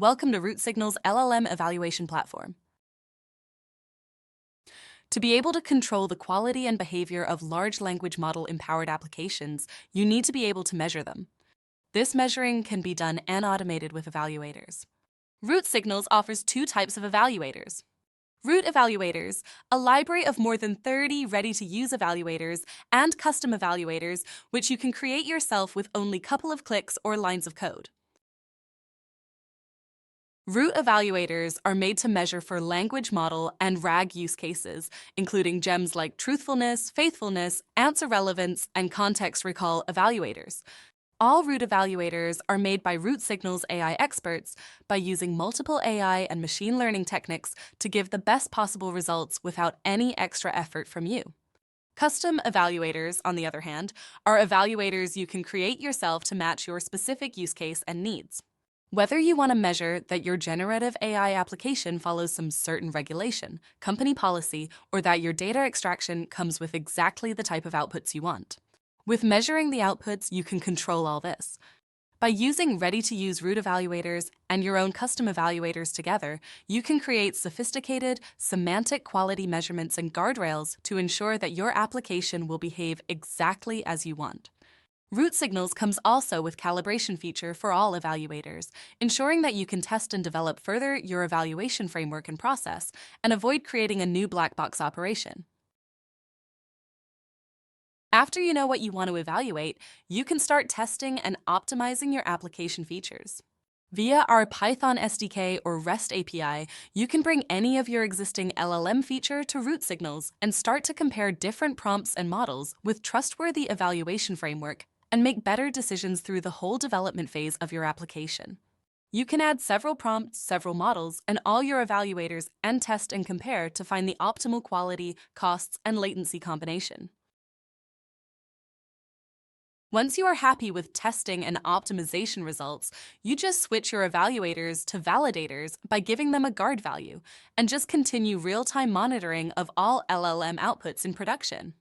Welcome to Root Signal's LLM evaluation platform. To be able to control the quality and behavior of large language model empowered applications, you need to be able to measure them. This measuring can be done and automated with evaluators. Root Signals offers two types of evaluators. Root Evaluators, a library of more than 30 ready-to-use evaluators and custom evaluators, which you can create yourself with only a couple of clicks or lines of code. Root evaluators are made to measure for language model and RAG use cases, including gems like truthfulness, faithfulness, answer relevance, and context recall evaluators. All root evaluators are made by Root Signals AI experts by using multiple AI and machine learning techniques to give the best possible results without any extra effort from you. Custom evaluators, on the other hand, are evaluators you can create yourself to match your specific use case and needs. Whether you want to measure that your generative AI application follows some certain regulation, company policy, or that your data extraction comes with exactly the type of outputs you want. With measuring the outputs, you can control all this. By using ready-to-use root evaluators and your own custom evaluators together, you can create sophisticated, semantic quality measurements and guardrails to ensure that your application will behave exactly as you want. Root Signals comes also with calibration feature for all evaluators, ensuring that you can test and develop further your evaluation framework and process, and avoid creating a new black box operation. After you know what you want to evaluate, you can start testing and optimizing your application features. Via our Python SDK or REST API, you can bring any of your existing LLM feature to Root Signals and start to compare different prompts and models with trustworthy evaluation framework and make better decisions through the whole development phase of your application. You can add several prompts, several models, and all your evaluators and test and compare to find the optimal quality, costs, and latency combination. Once you are happy with testing and optimization results, you just switch your evaluators to validators by giving them a guard value, and just continue real-time monitoring of all LLM outputs in production.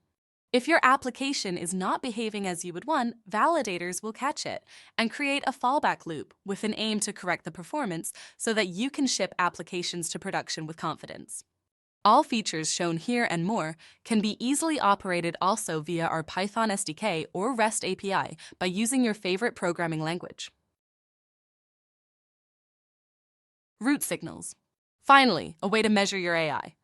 If your application is not behaving as you would want, validators will catch it and create a fallback loop with an aim to correct the performance so that you can ship applications to production with confidence. All features shown here and more can be easily operated also via our Python SDK or REST API by using your favorite programming language. Root Signals. Finally, a way to measure your AI.